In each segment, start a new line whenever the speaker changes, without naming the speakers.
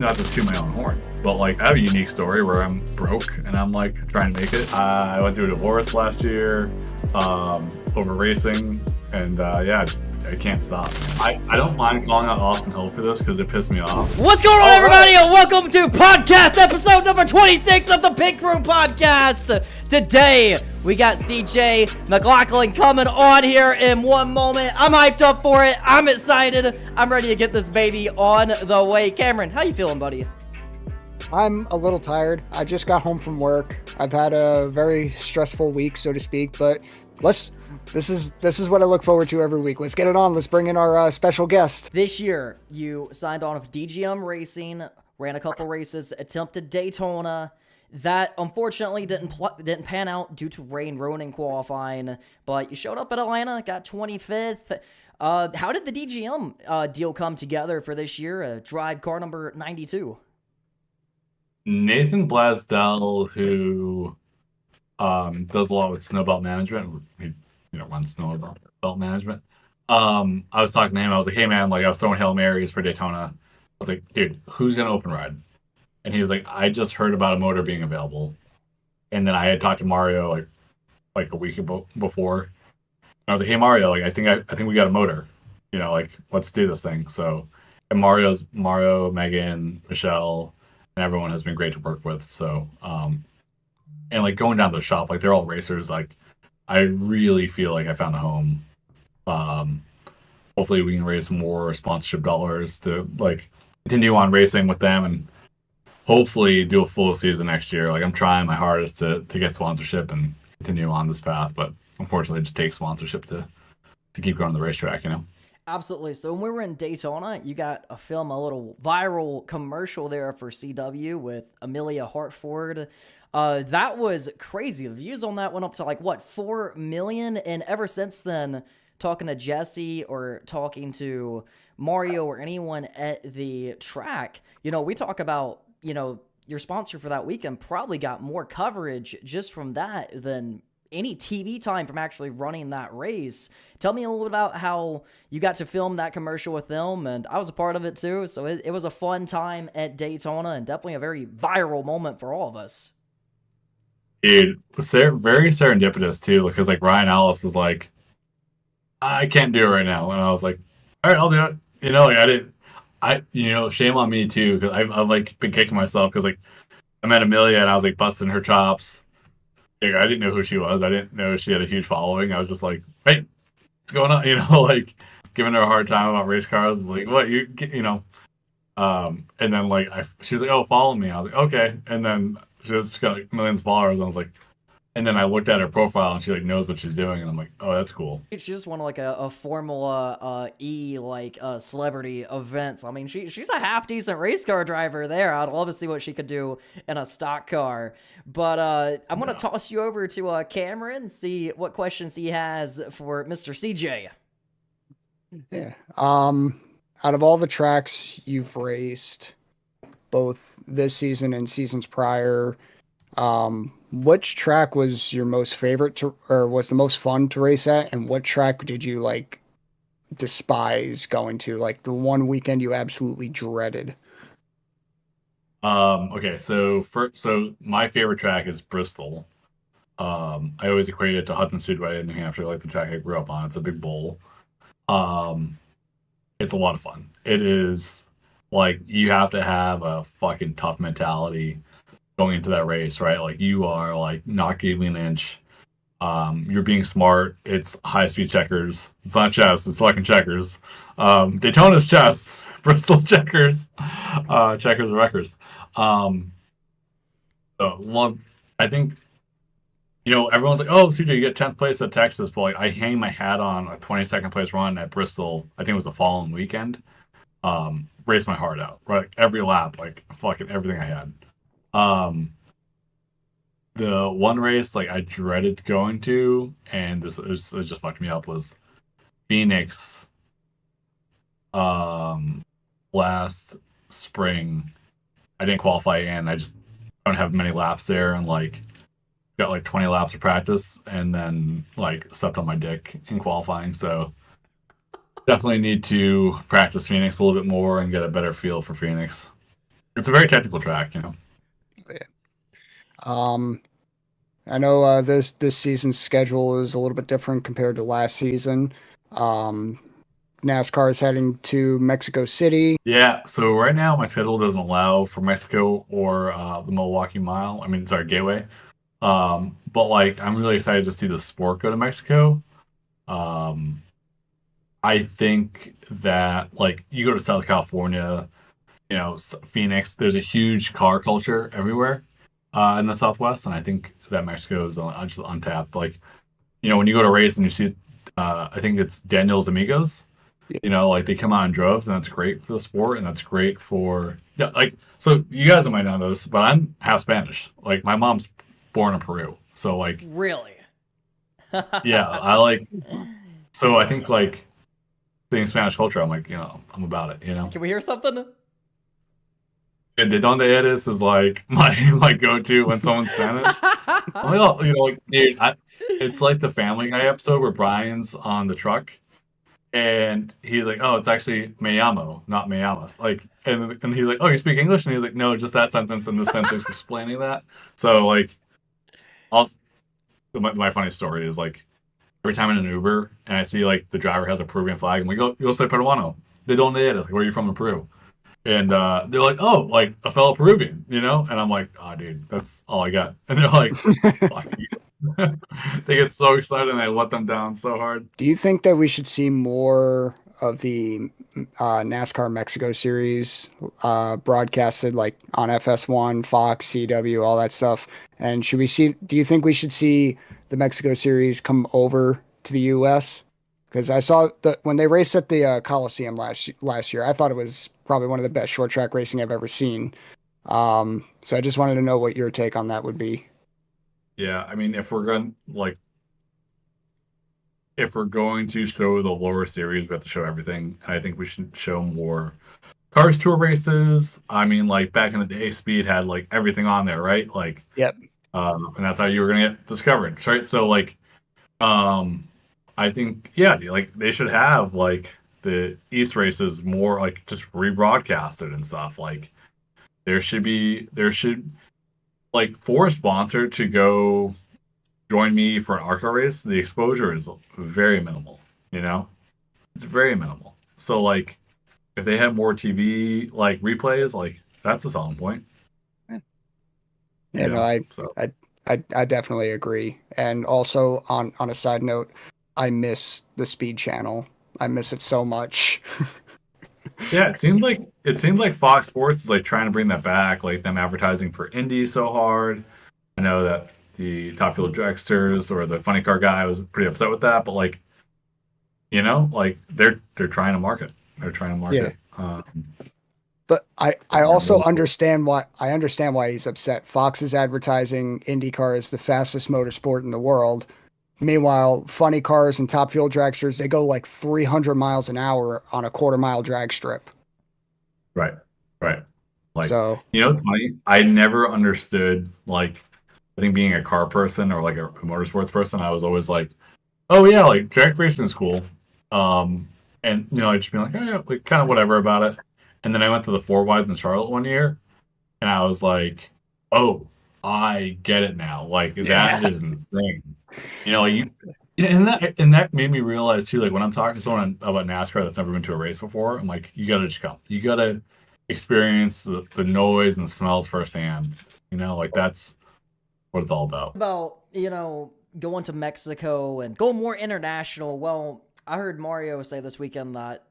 not to toot my own horn, but like I have a unique story where I'm broke and I'm like trying to make it. I went through a divorce last year over racing, and I can't stop. I don't mind calling out Austin Hill for this because it pissed me off.
What's going on, everybody, and welcome to podcast episode number 26 of the Pink Room Podcast. Today, we got CJ McLaughlin coming on here in one moment. I'm hyped up for it. I'm excited. I'm ready to get this baby on the way. Cameron, how you feeling, buddy?
I'm a little tired. I just got home from work. I've had a very stressful week, so to speak, but this is what I look forward to every week. Let's get it on. Let's bring in our special guest.
This year, you signed on with DGM Racing, ran a couple races, attempted Daytona. That unfortunately didn't pan out due to rain ruining qualifying, but you showed up at Atlanta, got 25th. How did the DGM deal come together for this year? Drive car number 92.
Nathan Blasdell, who does a lot with snowbelt management, he runs snowbelt management. I was talking to him. I was like, "Hey man, like I was throwing Hail Marys for Daytona." I was like, "Dude, who's gonna open ride?" And he was like, "I just heard about a motor being available." And then I had talked to Mario like a week before. And I was like, "Hey Mario, like I think we got a motor. Like let's do this thing." So, and Mario, Megan, Michelle, and everyone has been great to work with. So, and like going down to the shop, like they're all racers. Like I really feel like I found a home. Hopefully we can raise more sponsorship dollars to like continue on racing with them and hopefully do a full season next year. Like I'm trying my hardest to get sponsorship and continue on this path, but unfortunately it just takes sponsorship to keep going the racetrack,
Absolutely. So when we were in Daytona, you got a little viral commercial there for CW with Amelia Hartford. That was crazy. The views on that went up to like, 4 million? And ever since then, talking to Jesse or talking to Mario or anyone at the track, we talk about, your sponsor for that weekend probably got more coverage just from that than any TV time from actually running that race. Tell me a little bit about how you got to film that commercial with them, and I was a part of it too, so it was a fun time at Daytona and definitely a very viral moment for all of us.
Dude, it was very serendipitous too, because like Ryan Ellis was like, "I can't do it right now," and I was like, "All right, I'll do it." Like shame on me too, because I've like been kicking myself because like I met Amelia and I was like busting her chops. Like, I didn't know who she was. I didn't know she had a huge following. I was just like, "Hey, what's going on?" Like giving her a hard time about race cars. I was like, "What and then like she was like, "Oh, follow me." I was like, "Okay," and then she got like millions of followers. I was like, and then I looked at her profile and she like knows what she's doing, and I'm like, "Oh, that's cool."
She just won like a Formula E celebrity events. I mean, she's a half decent race car driver there. I'd love to see what she could do in a stock car. But I'm gonna toss you over to Cameron, see what questions he has for Mr. CJ.
Yeah. Out of all the tracks you've raced, both this season and seasons prior, which track was your most favorite or was the most fun to race at, and what track did you like despise going to, like the one weekend you absolutely dreaded?
Okay, so my favorite track is Bristol. I always equate it to Hudson Speedway in New Hampshire, like the track I grew up on. It's a big bowl. It's a lot of fun. It is like you have to have a fucking tough mentality going into that race, right? Like you are like not giving an inch. You're being smart. It's high speed checkers. It's not chess. It's fucking checkers. Daytona's chess. Bristol's checkers. Checkers are wreckers. I think everyone's like, "Oh, CJ, you get 10th place at Texas," but like I hang my hat on a 22nd place run at Bristol. I think it was the following weekend. Raced my heart out, right? Every lap, like fucking everything I had. The one race like I dreaded going to, and it just fucked me up, was Phoenix. Last spring, I didn't qualify in. I just don't have many laps there, and like got like 20 laps of practice, and then like stepped on my dick in qualifying. So definitely need to practice Phoenix a little bit more and get a better feel for Phoenix. It's a very technical track, you know.
I know this season's schedule is a little bit different compared to last season. NASCAR is heading to Mexico City.
Yeah, so right now my schedule doesn't allow for Mexico or the Milwaukee Mile. I mean, sorry, Gateway. But like, I'm really excited to see the sport go to Mexico. I think that like you go to South California, you know, Phoenix, there's a huge car culture everywhere in the Southwest, and I think that Mexico is just untapped. Like, you know, when you go to race and you see, I think it's Daniel's Amigos. You know, like they come out in droves, and that's great for the sport, and that's great for yeah. Like, so you guys might know this, but I'm half Spanish. Like, my mom's born in Peru, so like,
Really?
yeah, I like. So I think like seeing Spanish culture, I'm like, you know, I'm about it. You know,
Can we hear something?
and De Donde Eres is like my go-to when someone's Spanish. I'm like, oh, you know, like, dude, it's like the Family Guy episode where Brian's on the truck. And he's like, "Oh, it's actually me llamo, not me llamas." Like, and he's like, "Oh, you speak English?" And he's like, "No, just that sentence and this sentence explaining that." So like, my funny story is like, every time in an Uber and I see like the driver has a Peruvian flag, I'm like, "Yo soy peruano. De donde eres? Like, where are you from in Peru?" And they're like, "Oh, like a fellow Peruvian, you know?" And I'm like, "Oh, dude, that's all I got." And they're like, "Fuck you." They get so excited and I let them down so hard.
Do you think that we should see more of the NASCAR Mexico series broadcasted like on FS1, Fox, CW, all that stuff? And should we see? Do you think we should see the Mexico series come over to the U.S.? Because I saw that when they raced at the Coliseum last year, I thought it was probably one of the best short track racing I've ever seen. So I just wanted to know what your take on that would be.
Yeah, I mean, if we're going to show the lower series, we have to show everything. And I think we should show more Cars Tour races. I mean, like back in the day, Speed had like everything on there, right? Like,
Yep.
And that's how you were gonna get discovered, right? So like, I think yeah, dude, like they should have like the East races more like just rebroadcasted and stuff. Like there should like for a sponsor to go join me for an ARCA race, the exposure is very minimal, you know? It's very minimal. So like if they had more TV like replays, like that's a selling point.
Yeah, no, I definitely agree. And also on a side note, I miss the Speed channel. I miss it so much.
Yeah, it seemed like Fox Sports is like trying to bring that back, like them advertising for Indy so hard. I know that the Top Fuel Dragsters or the Funny Car guy was pretty upset with that, but like, you know, like they're trying to market. They're trying to market.
Yeah. But I also understand why he's upset. Fox is advertising IndyCar as the fastest motorsport in the world. Meanwhile, Funny Cars and Top Fuel Dragsters, they go like 300 miles an hour on a quarter-mile drag strip.
Right. Like,
so,
you know, it's funny. I never understood, like, I think being a car person or like a motorsports person, I was always like, oh yeah, like drag racing is cool. And you know, I'd just be like, oh, yeah, like kind of whatever about it. And then I went to the Four Wides in Charlotte one year, and I was like, oh, I get it now. Like that is insane. You know, like and that made me realize too, like when I'm talking to someone about NASCAR that's never been to a race before, I'm like, you gotta just come. You gotta experience the noise and the smells firsthand. You know, like that's what it's all about.
About, you know, going to Mexico and going more international. Well, I heard Mario say this weekend that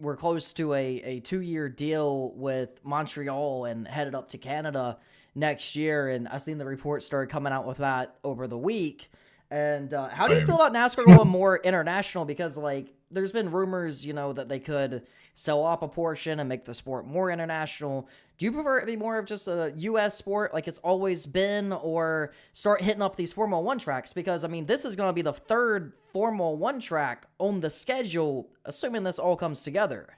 we're close to a 2-year deal with Montreal and headed up to Canada next year. And I've seen the reports started coming out with that over the week. And how do you feel about NASCAR going more international? Because, like, there's been rumors, you know, that they could sell off a portion and make the sport more international. Do you prefer it to be more of just a U.S. sport like it's always been, or start hitting up these Formula One tracks? Because, I mean, this is going to be the third Formula One track on the schedule, assuming this all comes together.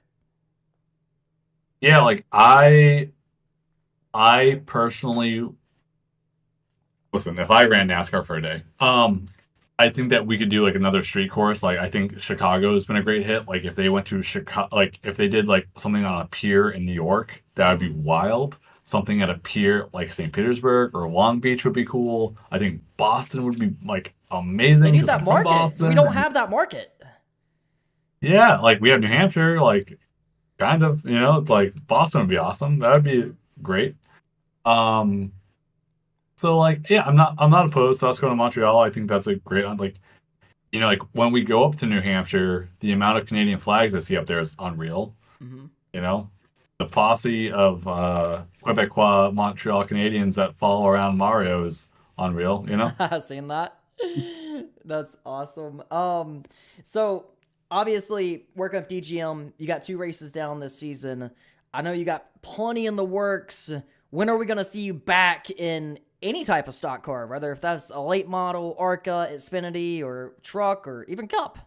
Yeah, like I personally listen, if I ran NASCAR for a day, I think that we could do like another street course. Like I think Chicago has been a great hit. Like if they went to Chicago, like if they did like something on a pier in New York, that would be wild. something at a pier like St. Petersburg or Long Beach would be cool. I think Boston would be like amazing.
They need
'cause
that
I'm from
market.
Boston,
We don't
and
have that market.
yeah, like we have New Hampshire, like kind of, it's like Boston would be awesome. That would be great. Um, so like, yeah, I'm not opposed to us going to Montreal. I think that's a great, like, like when we go up to New Hampshire, the amount of Canadian flags I see up there is unreal.
Mm-hmm.
The posse of Quebecois Montreal Canadians that follow around Mario is unreal.
Seen that? That's awesome. So obviously working with DGM, you got 2 races down this season. I know you got plenty in the works. When are we gonna see you back in any type of stock car, whether if that's a late model, ARCA, Xfinity, or truck, or even Cup?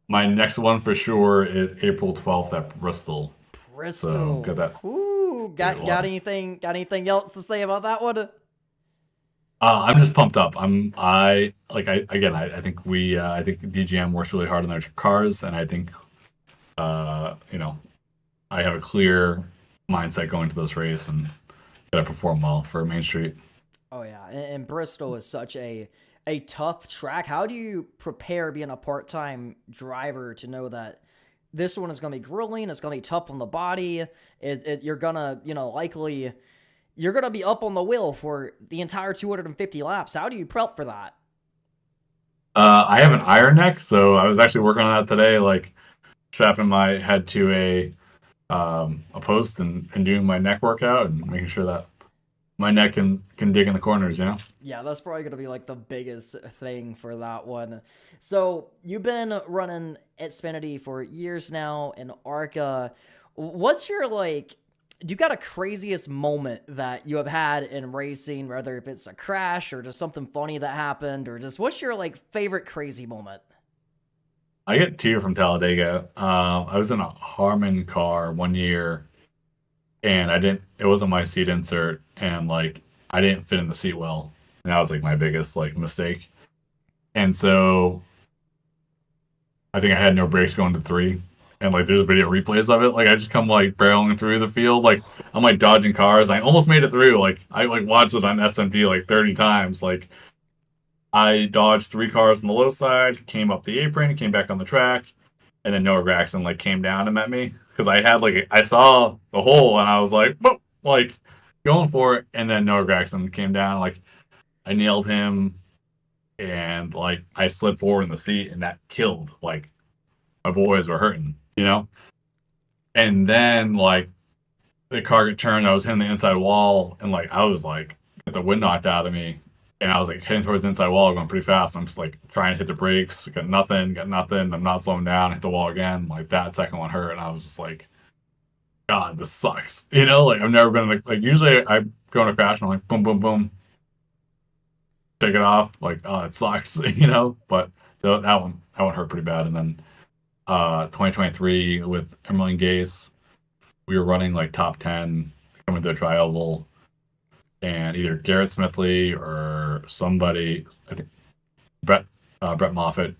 My next one for sure is April 12th at Bristol.
Bristol.
So got that.
Ooh, got anything else to say about that one?
I'm just pumped up. I think I think DGM works really hard on their cars, and I think, I have a clear mindset going to this race and gotta perform well for Main Street.
Oh yeah, and Bristol is such a tough track. How do you prepare being a part-time driver to know that this one is going to be grueling, it's going to be tough on the body, you're going to, likely, you're going to be up on the wheel for the entire 250 laps. How do you prep for that?
I have an iron neck, so I was actually working on that today, like strapping my head to a post and doing my neck workout and making sure that my neck can dig in the corners,
Yeah, that's probably going to be like the biggest thing for that one. So you've been running Xfinity for years now in ARCA. What's your, do you got a craziest moment that you have had in racing, whether if it's a crash or just something funny that happened, or just what's your favorite crazy moment?
I get 2 from Talladega. I was in a Harman car one year, and it wasn't my seat insert, and I didn't fit in the seat well. And that was my biggest mistake. And so I think I had no brakes going to 3. And there's video replays of it. I just come barreling through the field. I'm dodging cars. I almost made it through. I watched it on SMP 30 times. I dodged 3 cars on the low side, came up the apron, came back on the track, and then Noah Gragson came down and met me because I had I saw the hole and I was boop, going for it, and then Noah Gragson came down. I nailed him, and I slid forward in the seat, and that killed. My boys were hurting, And then the car got turned. I was hitting the inside wall, and I was got the wind knocked out of me. And I was heading towards the inside wall, going pretty fast. I'm just trying to hit the brakes, got nothing. I'm not slowing down, hit the wall again. That second one hurt, and I was just God, this sucks. I've never been usually I go in a crash and I'm boom, boom, boom, take it off. Oh, it sucks, But that one hurt pretty bad. And then 2023 with Emily and Gase, we were running top 10 coming to a tri-oval. And either Garrett Smithley or somebody, I think Brett Moffitt,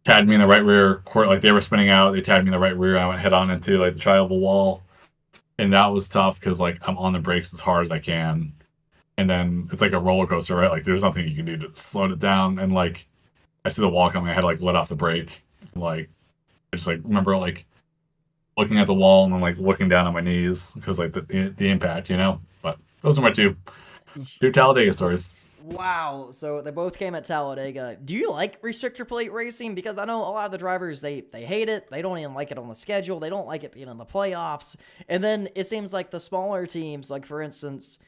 tagged me in the right rear court. They were spinning out, they tagged me in the right rear. I went head on into the tri-oval wall, and that was tough because I'm on the brakes as hard as I can, and then it's a roller coaster, right? There's nothing you can do to slow it down. And I see the wall coming, I had to let off the brake. I just remember looking at the wall and then looking down on my knees because the impact, But those are my two Talladega stories.
Wow. So they both came at Talladega. Do you like restrictor plate racing? Because I know a lot of the drivers, they hate it. They don't even like it on the schedule. They don't like it being in the playoffs. And then it seems like the smaller teams, for instance,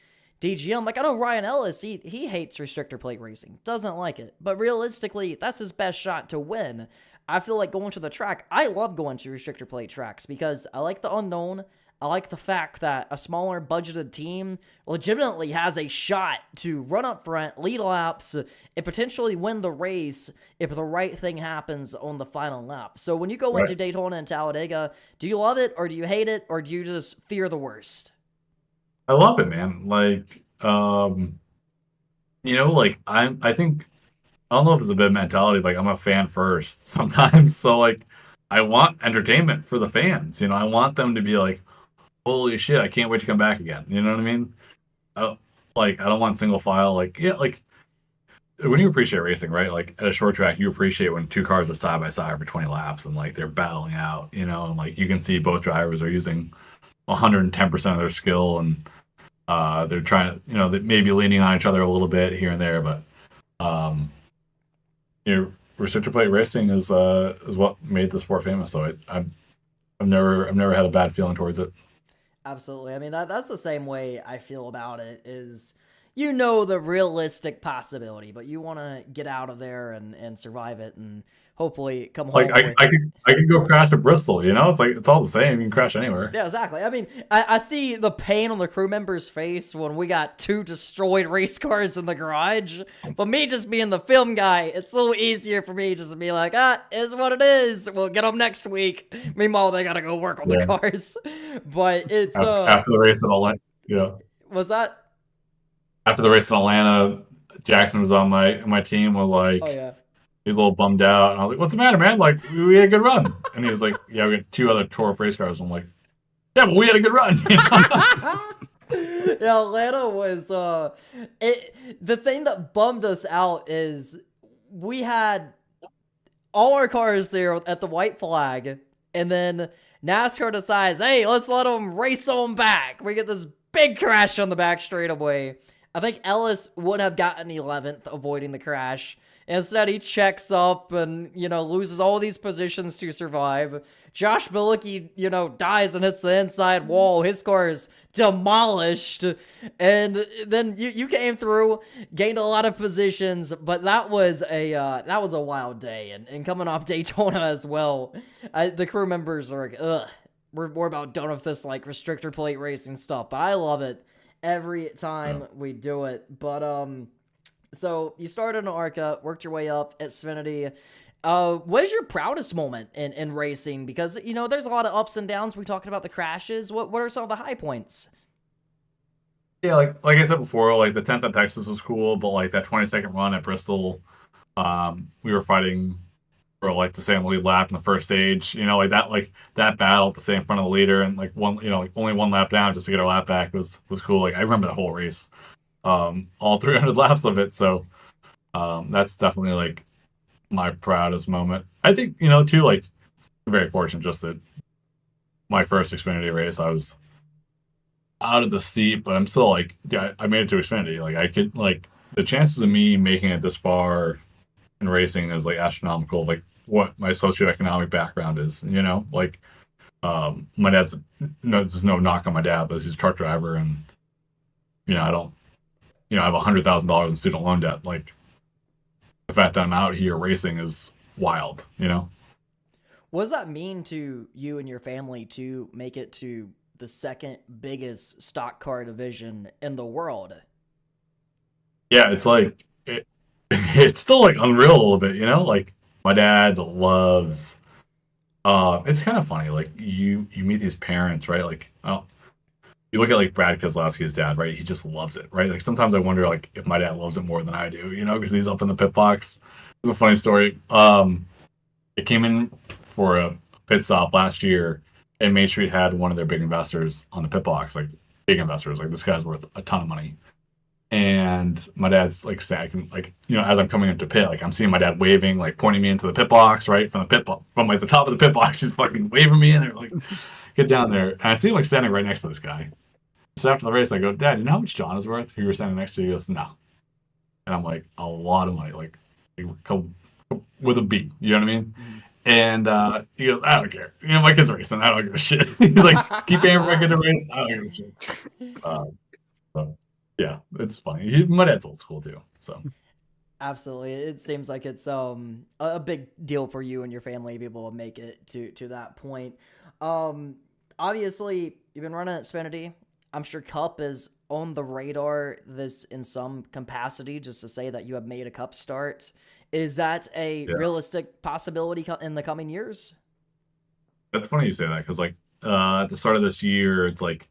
DGM, I know Ryan Ellis, he hates restrictor plate racing. Doesn't like it. But realistically, that's his best shot to win. I feel like going to the track, I love going to restrictor plate tracks because I like the unknown. I like the fact that a smaller budgeted team legitimately has a shot to run up front, lead laps, and potentially win the race if the right thing happens on the final lap. So when you go into Daytona and Talladega, do you love it or do you hate it or do you just fear the worst?
I love it, man. I think, I don't know if it's a bit of mentality, I'm a fan first sometimes. So I want entertainment for the fans. I want them to be holy shit, I can't wait to come back again. You know what I mean? I don't want single file. Like, yeah, like when you appreciate racing, right? Like at a short track, you appreciate when two cars are side by side for 20 laps and like they're battling out, you know, and like you can see both drivers are using 110% of their skill, and they're trying to, you know, they may be leaning on each other a little bit here and there, but you know, restrictor plate racing is what made the sport famous. So I've never had a bad feeling towards it.
Absolutely. I mean, that's the same way I feel about it is, you know, the realistic possibility, but you want to get out of there and survive it and hopefully come home.
Like I could go crash at Bristol, you know? It's like it's all the same. You can crash anywhere.
Yeah, exactly. I mean, I see the pain on the crew member's face when we got 2 destroyed race cars in the garage. But me just being the film guy, it's so easier for me just to be like, is what it is. We'll get them next week. Meanwhile, they got to go work on the cars. But it's...
After the race in Atlanta, yeah.
Was that?
After the race in Atlanta, Jackson was on my team, was like...
Oh, yeah.
He was a little bummed out, and I was like, "What's the matter, man? Like, we had a good run." And he was like, "Yeah, we got 2 other tore up race cars." I'm like, "Yeah, but we had a good run."
Yeah, Atlanta was the thing that bummed us out is we had all our cars there at the white flag, and then NASCAR decides, "Hey, let's let them race on back." We get this big crash on the back straightaway. I think Ellis would have gotten 11th, avoiding the crash. Instead, he checks up and, you know, loses all these positions to survive. Josh Bilicki, you know, dies and hits the inside wall. His car is demolished. And then you came through, gained a lot of positions, but that was a wild day. And coming off Daytona as well, the crew members are like, ugh, we're about done with this, like, restrictor plate racing stuff. But I love it every time we do it. But, so you started in ARCA, worked your way up at Xfinity. What is your proudest moment in racing? Because, you know, there's a lot of ups and downs. We talked about the crashes. What are some of the high points?
Yeah, like I said before, like the 10th at Texas was cool, but like that 22nd run at Bristol, we were fighting for like the same lead lap in the first stage. You know, like that battle to stay in front of the leader and like one, you know, like only 1 lap down just to get our lap back was cool. Like I remember the whole race. All 300 laps of it. So that's definitely like my proudest moment. I think, you know, too, like very fortunate just that my first Xfinity race, I was out of the seat, but I'm still like, yeah, I made it to Xfinity. Like I could, like the chances of me making it this far in racing is like astronomical. Like what my socioeconomic background is, you know, like my dad's, there's no knock on my dad, but he's a truck driver, and you know, I have $100,000 in student loan debt. Like, the fact that I'm out here racing is wild, you know?
What does that mean to you and your family to make it to the second biggest stock car division in the world?
Yeah, it's like, it's still like unreal a little bit, you know? Like, my dad loves, it's kind of funny. Like, you meet these parents, right? Like, you look at like Brad Keselowski's dad, right? He just loves it, right? Like sometimes I wonder like if my dad loves it more than I do, you know, because he's up in the pit box. It's a funny story. It came in for a pit stop last year, and Main Street had one of their big investors on the pit box, like big investors, like this guy's worth a ton of money. And my dad's like saying, like, you know, as I'm coming into pit, like I'm seeing my dad waving, like pointing me into the pit box, right? From like the top of the pit box, he's fucking waving me in there, like, get down there. And I see him like standing right next to this guy. So after the race, I go, "Dad, you know how much John is worth?" Who you were standing next to? He goes, "No." And I'm like, "A lot of money, like with a B." You know what I mean? Mm-hmm. And he goes, "I don't care. You know, my kid's racing. I don't give a shit." He's like, "Keep paying for my kid to race. I don't give a shit." So, yeah, it's funny. My dad's old school too. So.
Absolutely. It seems like it's a big deal for you and your family to be able to make it to that point. Obviously, you've been running at Xfinity. I'm sure Cup is on the radar this in some capacity, just to say that you have made a Cup start. Is that a realistic possibility in the coming years?
That's funny you say that, because like at the start of this year, it's like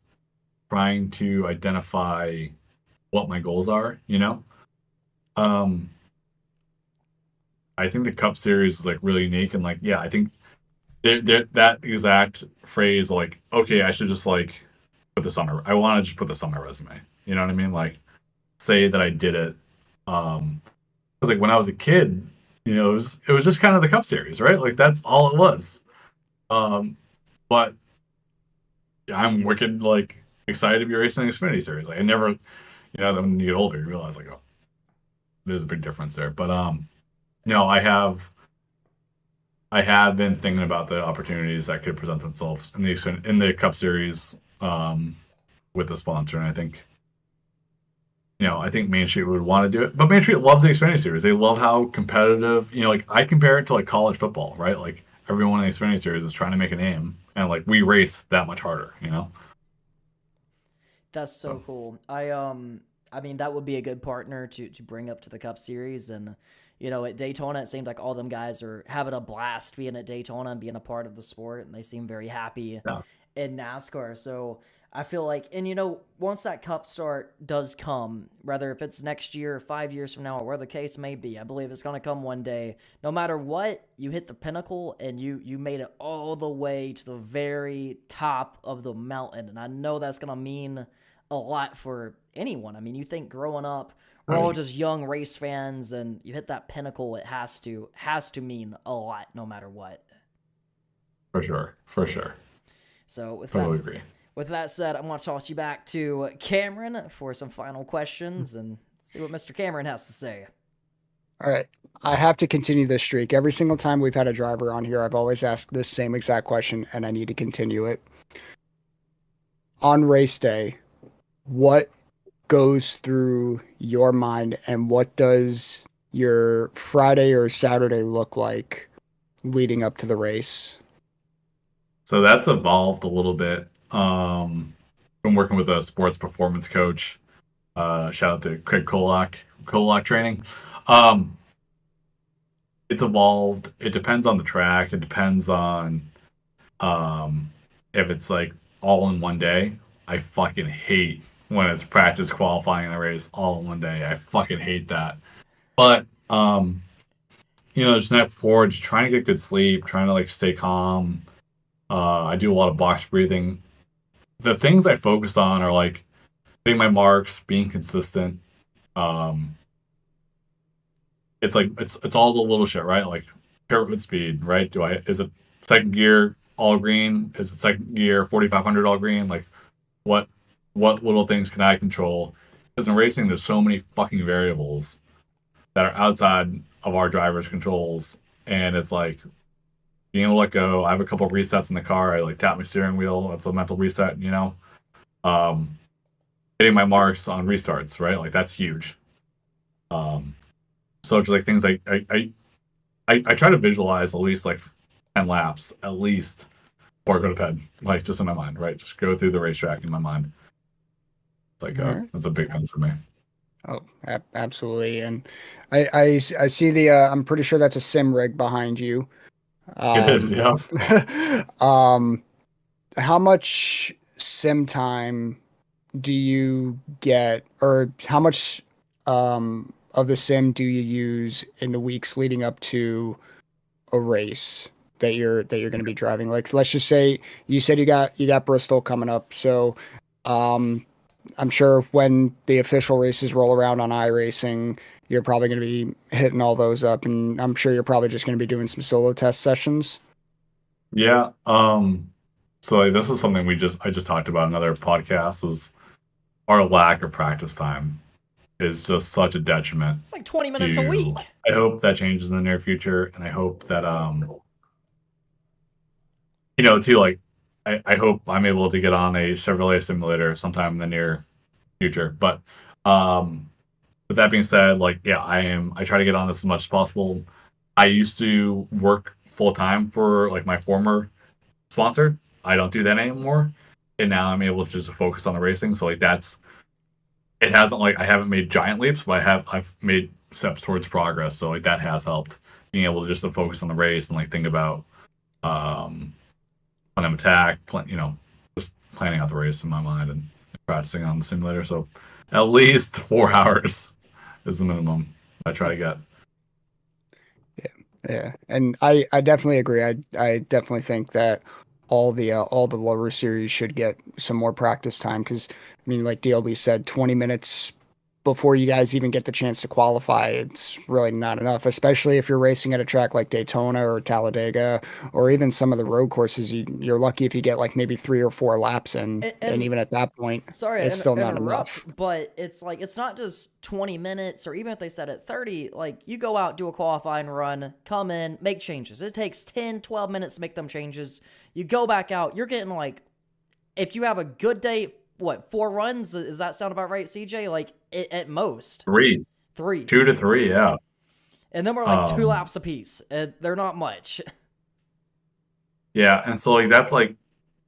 trying to identify what my goals are, you know? I think the Cup Series is like really unique, and like, yeah, I think that exact phrase, like, okay, I should just like put this on my. I want to just put this on my resume. You know what I mean? Like, say that I did it. Because like when I was a kid, you know, it was just kind of the Cup Series, right? Like that's all it was. But I'm wicked like excited to be racing an Xfinity Series. Like I never, you know, then when you get older, you realize like, oh, there's a big difference there. But you know, I have been thinking about the opportunities that could present themselves in the Cup Series with the sponsor, and I think, you know, I think Main Street would want to do it. But Main Street loves the Xfinity Series. They love how competitive, you know, like I compare it to like college football, right? Like everyone in the Xfinity Series is trying to make a name, and like we race that much harder, you know.
That's so cool. I mean, that would be a good partner to bring up to the Cup Series. And, you know, at Daytona, it seemed like all them guys are having a blast being at Daytona and being a part of the sport, and they seem very happy in NASCAR. So I feel like, and you know, once that Cup start does come, whether if it's next year or 5 years from now or where the case may be, I believe it's going to come one day. No matter what, you hit the pinnacle and you made it all the way to the very top of the mountain. And I know that's going to mean a lot for anyone. I mean, you think growing up, we're all just young race fans, and you hit that pinnacle, it has to mean a lot no matter what.
For sure.
So with that said, I'm going to toss you back to Cameron for some final questions and see what Mr. Cameron has to say.
All right. I have to continue this streak. Every single time we've had a driver on here, I've always asked this same exact question, and I need to continue it. On race day, what goes through your mind, and what does your Friday or Saturday look like leading up to the race?
So that's evolved a little bit. Been working with a sports performance coach. Shout out to Craig Kolak Training. It's evolved. It depends on the track. It depends on if it's like all in one day. I fucking hate when it's practice, qualifying, and the race all in one day. I fucking hate that. But you know, just the night before, just trying to get good sleep, trying to like stay calm. I do a lot of box breathing. The things I focus on are like hitting my marks, being consistent. It's like it's all the little shit, right? Like pivot speed, right? Is it second gear all green? Is it second gear 4500 all green? Like what little things can I control? Because in racing, there's so many fucking variables that are outside of our driver's controls, and it's like being able to let go. I have a couple of resets in the car. I like tap my steering wheel. That's a mental reset, you know. Hitting my marks on restarts, right? Like that's huge. So it's like things I try to visualize at least like 10 laps at least before I go to bed, like just in my mind, right? Just go through the racetrack in my mind. It's like that's a big thing for me.
Oh, absolutely. And I see the I'm pretty sure that's a sim rig behind you.
It is, yeah.
How much sim time do you get, or how much of the sim do you use in the weeks leading up to a race that you're going to be driving? Like, let's just say you said you got Bristol coming up, so I'm sure when the official races roll around on iRacing, you're probably going to be hitting all those up, and I'm sure you're probably just going to be doing some solo test sessions.
Yeah. So like, this is something I just talked about in another podcast, was our lack of practice time is just such a detriment.
It's like 20 minutes a week.
I hope that changes in the near future, and I hope that you know, too, like I hope I'm able to get on a Chevrolet simulator sometime in the near future. But with that being said, like yeah, I try to get on this as much as possible. I used to work full time for like my former sponsor. I don't do that anymore, and now I'm able to just focus on the racing. So like it hasn't like I haven't made giant leaps, but I've made steps towards progress. So like that has helped, being able to just to focus on the race and like think about when I'm attacked, you know, just planning out the race in my mind and practicing on the simulator. So at least 4 hours is the minimum I try to get.
Yeah. And I definitely agree. I definitely think that all the lower series should get some more practice time because I mean, like DLB said, 20 minutes before you guys even get the chance to qualify, it's really not enough, especially if you're racing at a track like Daytona or Talladega or even some of the road courses. You're lucky if you get like maybe 3 or 4 laps in, and even at that point,
sorry
it's
to
still not
interrupt,
enough.
but it's like it's not just 20 minutes, or even if they said at 30, like you go out, do a qualifying run, come in, make changes. It takes 10, 12 minutes to make them changes. You go back out, you're getting like, if you have a good day, what, 4 runs? Does that sound about right, CJ? Like at most
3,
3,
2 to 3, yeah.
and then we're like 2 laps apiece. They're not much.
Yeah, and so like that's like,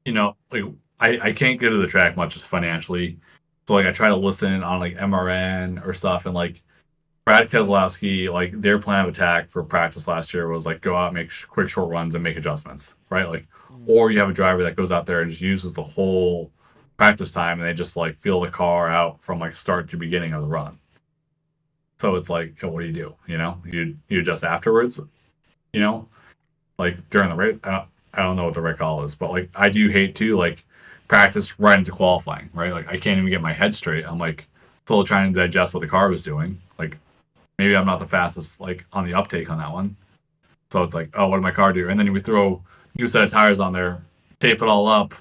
like I can't go to the track much just financially. So like I try to listen on like MRN or stuff, and like Brad Keselowski, like their plan of attack for practice last year was like go out, make quick short runs and make adjustments, right? Like, or you have a driver that goes out there and just uses the whole practice time and they just like feel the car out from like start to beginning of the run. So it's like, what do? You adjust afterwards, like during the race. I don't know what the right call is, but like I do hate to like practice right into qualifying, right? Like I can't even get my head straight. I'm like still trying to digest what the car was doing. Like maybe I'm not the fastest like on the uptake on that one. So it's like, oh, what did my car do? And then we throw a new set of tires on there, tape it all up,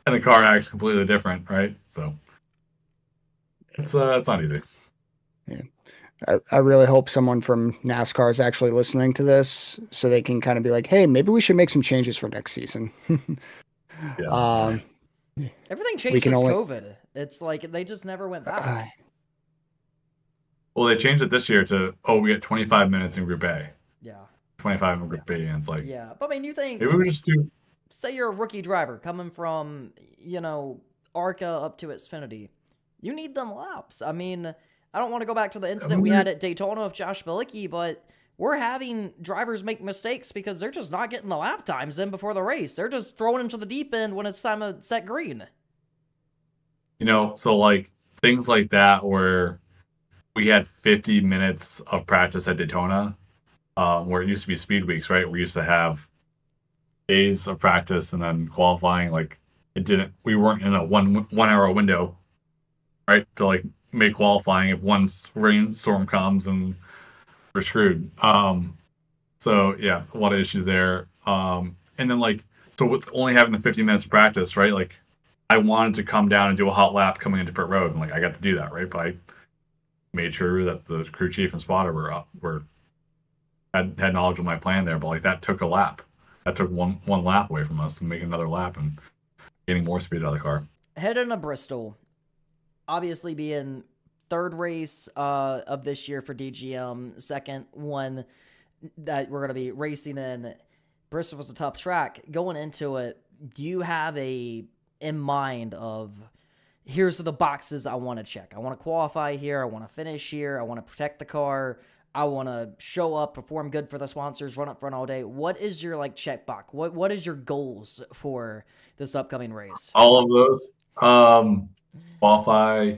and the car acts completely different, right? So it's not easy.
Yeah. I really hope someone from NASCAR is actually listening to this so they can kind of be like, hey, maybe we should make some changes for next season.
Yeah.
Everything changed since COVID. It's like they just never went back.
Well, they changed it this year to, we get 25 minutes in Group A.
Yeah.
25 in Group B, and it's like...
Yeah, but I mean, you think...
Maybe we just do...
Say you're a rookie driver coming from, ARCA up to Xfinity. You need them laps. I mean... I don't want to go back to the incident we had at Daytona with Josh Bilicki, but we're having drivers make mistakes because they're just not getting the lap times in before the race. They're just throwing into the deep end when it's time to set green.
So like things like that where we had 50 minutes of practice at Daytona, where it used to be speed weeks, right? We used to have days of practice and then qualifying. Like we weren't in a one hour window, right? To like make qualifying if one rainstorm comes and we're screwed. So yeah, a lot of issues there. And then like, so with only having the 50 minutes of practice, right? Like I wanted to come down and do a hot lap coming into pit road, and like I got to do that, right? But I made sure that the crew chief and spotter had knowledge of my plan there. But like that took a lap. That took one lap away from us to make another lap and getting more speed out of the car.
Heading to Bristol. Obviously being third race of this year for DGM, second one that we're going to be racing in. Bristol was a tough track. Going into it, do you have in mind of, here's the boxes I want to check. I want to qualify here. I want to finish here. I want to protect the car. I want to show up, perform good for the sponsors, run up front all day. What is your check box? What is your goals for this upcoming race?
All of those. Qualify,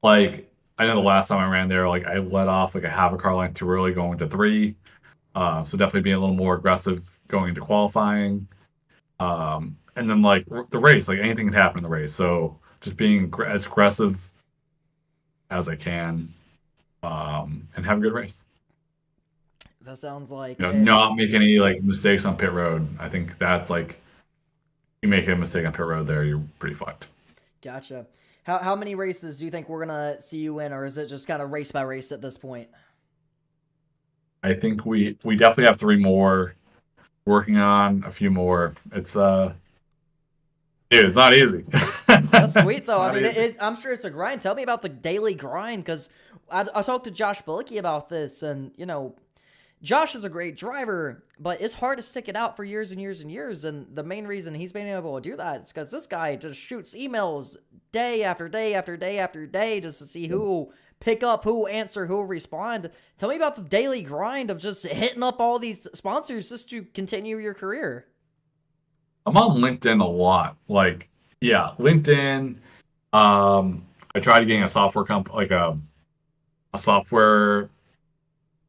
like I know the last time I ran there, like I let off like a half a car length too early going to 3. So definitely being a little more aggressive going into qualifying. And then like the race, like anything can happen in the race. So just being as aggressive as I can, and have a good race.
That sounds like
not make any like mistakes on pit road. I think that's like, you make a mistake on pit road there, you're pretty fucked.
Gotcha. How many races do you think we're going to see you in, or is it just kind of race by race at this point?
I think we definitely have 3 more, working on a few more. It's it's not easy.
That's sweet though. I mean, I'm sure it's a grind. Tell me about the daily grind, because I talked to Josh Bilicki about this, and Josh is a great driver, but it's hard to stick it out for years and years and years. And the main reason he's been able to do that is because this guy just shoots emails day after day after day after day just to see who will pick up, who will answer, who will respond. Tell me about the daily grind of just hitting up all these sponsors just to continue your career.
I'm on LinkedIn a lot. Like, yeah, LinkedIn. I tried getting a software company, like a software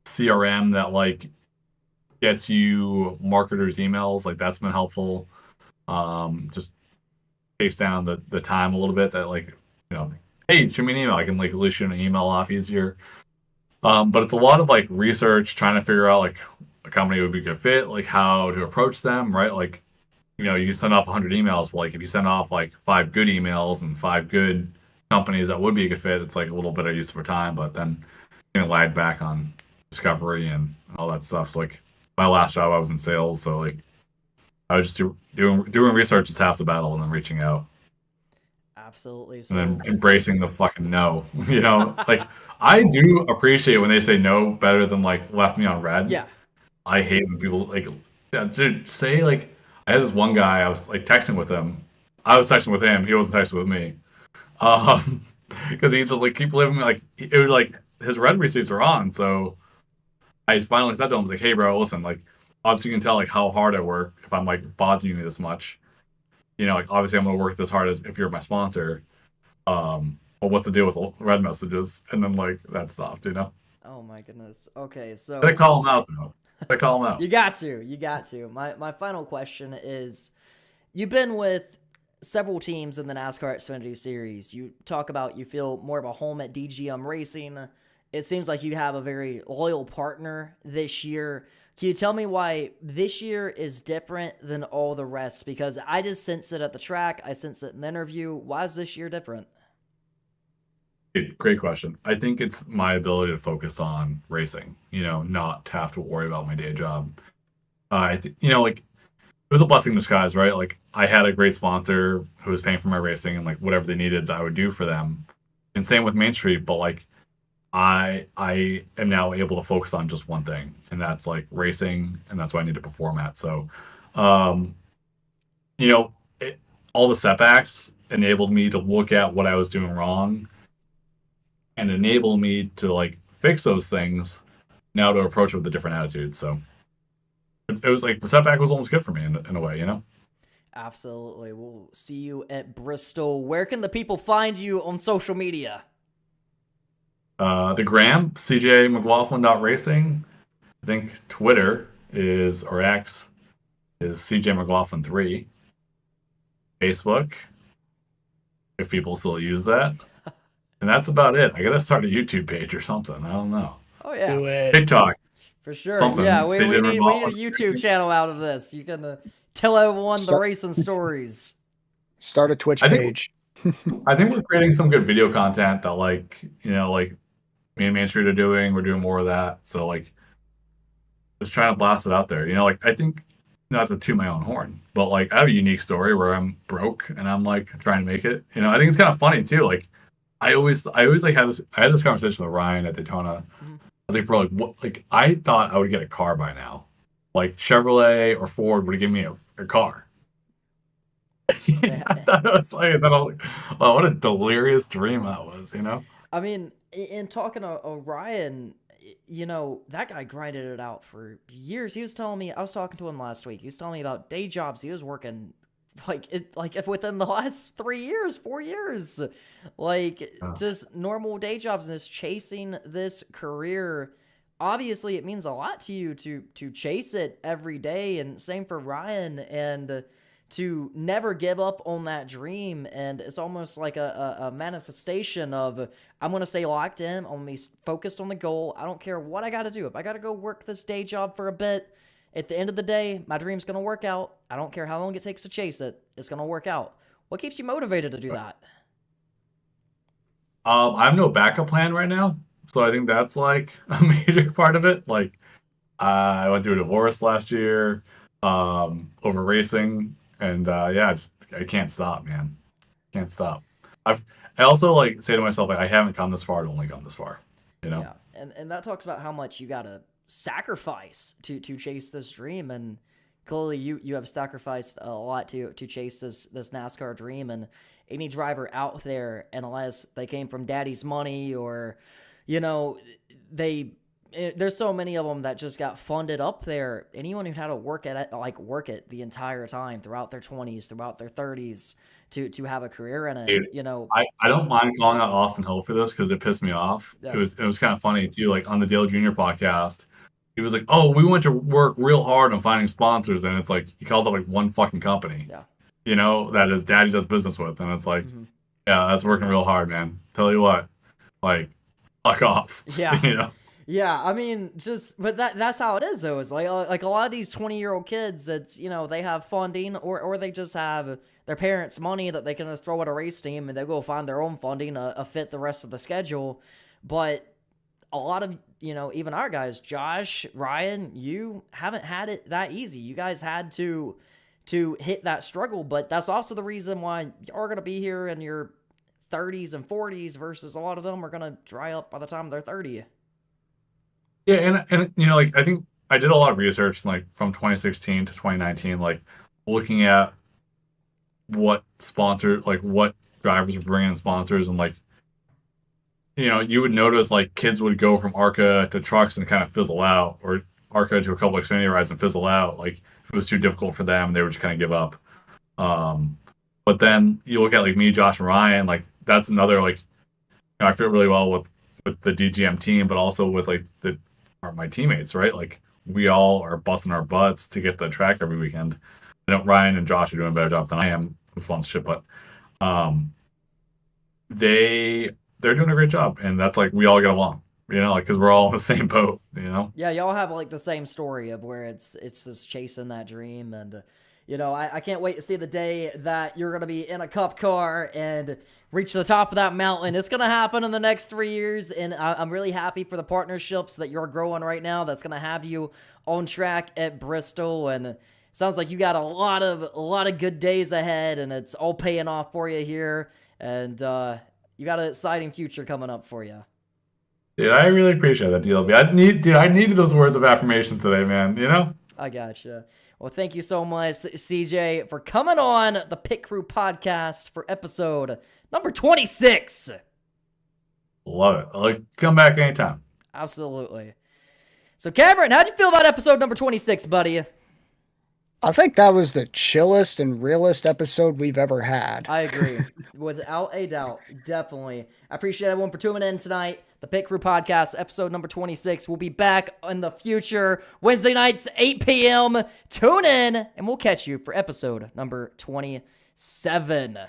CRM that like gets you marketers' emails. Like that's been helpful. Just takes down the time a little bit. That like, hey, shoot me an email. I can like at least shoot an email off easier. But it's a lot of like research, trying to figure out like a company would be a good fit, like how to approach them, right? Like, you can send off 100 emails, but like if you send off like 5 good emails and 5 good companies that would be a good fit, it's like a little bit of use for time, but then lag back on discovery and all that stuff. So like my last job, I was in sales, so like I was just doing research is half the battle, and then reaching out.
Absolutely.
So, and then embracing the fucking no. Like I do appreciate when they say no better than like left me on red.
Yeah.
I hate when people like, dude, say like, I had this one guy, I was like texting with him. I was texting with him. He wasn't texting with me. Because he just like keep living like, it was like his red receipts are on. So I finally said to him, I was like, hey bro, listen, like obviously you can tell like how hard I work if I'm like bothering you this much. Like obviously I'm gonna work this hard as if you're my sponsor. Well, what's the deal with red messages? And then like that stopped,
Oh my goodness. Okay, so
I call him out though. I call him out.
You got to. My final question is, you've been with several teams in the NASCAR Xfinity Series. You talk about you feel more of a home at DGM Racing. It seems like you have a very loyal partner this year. Can you tell me why this year is different than all the rest? Because I just sense it at the track. I sense it in the interview. Why is this year different?
Great question. I think it's my ability to focus on racing, not to have to worry about my day job. Like it was a blessing in disguise, right? Like I had a great sponsor who was paying for my racing, and like whatever they needed, I would do for them. And same with Main Street, but like I am now able to focus on just one thing, and that's like racing, and that's what I need to perform at. So, all the setbacks enabled me to look at what I was doing wrong and enable me to like fix those things now to approach it with a different attitude. So it was like the setback was almost good for me in a way,
Absolutely. We'll see you at Bristol. Where can the people find you on social media?
The gram, cjmclaughlin.racing. I think Twitter or X is cjmclaughlin3. Facebook, if people still use that. And that's about it. I gotta start a YouTube page or something. I don't know.
Oh yeah,
Do it.
TikTok.
For sure.
Something.
Yeah, we need a
McLaughlin.
YouTube channel out of this. You can tell everyone the racing stories.
Start a Twitch page.
I think we're creating some good video content that like like me and Main Street are doing. We're doing more of that. So like just trying to blast it out there. like I think, not to toot my own horn, but like I have a unique story where I'm broke and I'm like trying to make it. I think it's kind of funny too. Like I always like I had this conversation with Ryan at Daytona.
Mm-hmm.
I was like, bro, like what? Like I thought I would get a car by now. Like Chevrolet or Ford would have given me a car. I thought it was like, then I was like, wow, what a delirious dream that was,
I mean, in talking to Ryan, that guy grinded it out for years. He was telling me, I was talking to him last week. He was telling me about day jobs he was working like within the last 3 years, 4 years, just normal day jobs, and just chasing this career. Obviously it means a lot to you to chase it every day, and same for Ryan, and to never give up on that dream. And it's almost like a manifestation of, I'm going to stay locked in, I'm going to be focused on the goal. I don't care what I got to do. If I got to go work this day job for a bit, at the end of the day, my dream's going to work out. I don't care how long it takes to chase it. It's going to work out. What keeps you motivated to do that?
I have no backup plan right now. So I think that's like a major part of it. Like I went through a divorce last year over racing. And I can't stop, man. Can't stop. I also like say to myself, like, I haven't come this far to only come this far.
Yeah. And that talks about how much you got to sacrifice to chase this dream, and clearly you have sacrificed a lot to chase this NASCAR dream. And any driver out there, unless they came from daddy's money or there's so many of them that just got funded up there. Anyone who had to work it the entire time throughout their 20s, throughout their 30s to have a career in it.
Dude, I don't mind calling out Austin Hill for this because it pissed me off. Yeah. It was kind of funny too. Like on the Dale Jr. podcast, he was like, "Oh, we went to work real hard on finding sponsors," and it's like he called it like one fucking company.
Yeah.
you know, that his daddy does business with, and it's like,
Mhm.
yeah, that's working real hard, man. Tell you what, like, fuck off.
Yeah.
You know.
Yeah, I mean, but that's how it is though. Is like a lot of these 20-year-old kids, it's, you know, they have funding or they just have their parents' money that they can just throw at a race team and they go find their own funding to fit the rest of the schedule. But a lot of, you know, even our guys, Josh, Ryan, you haven't had it that easy. You guys had to hit that struggle, but that's also the reason why you're going to be here in your 30s and 40s versus a lot of them are going to dry up by the time they're 30.
Yeah, and you know, like I think I did a lot of research, like from 2016 to 2019, like looking at what what drivers were bringing in sponsors, and like, you know, you would notice like kids would go from ARCA to trucks and kind of fizzle out, or ARCA to a couple Xfinity rides and fizzle out. Like if it was too difficult for them, they would just kind of give up. But then you look at like me, Josh, and Ryan, like that's another like, you know, I fit really well with the DGM team, but also with like my teammates, right? Like we all are busting our butts to get the track every weekend. I know Ryan and Josh are doing a better job than I am with sponsorship, but they're doing a great job, and that's like we all get along, you know, like because we're all in the same boat, you know.
Yeah, y'all have like the same story of where it's just chasing that dream, and you know, I can't wait to see the day that you're gonna be in a cup car and reach the top of that mountain. It's gonna happen in the next 3 years, and I'm really happy for the partnerships that you're growing right now. That's gonna have you on track at Bristol, and it sounds like you got a lot of good days ahead, and it's all paying off for you here, and you got an exciting future coming up for you.
Dude, I really appreciate that, DLB. I needed those words of affirmation today, man. You know.
I gotcha. Well, thank you so much, CJ, for coming on the Pit Crew podcast for episode number 26.
Love it. I'll come back anytime.
Absolutely. So, Cameron, how'd you feel about episode number 26, buddy?
I think that was the chillest and realest episode we've ever had.
I agree. Without a doubt. Definitely. I appreciate everyone for tuning in tonight. The Pit Crew Podcast, episode number 26. We'll be back in the future, Wednesday nights, 8 p.m. Tune in, and we'll catch you for episode number 27.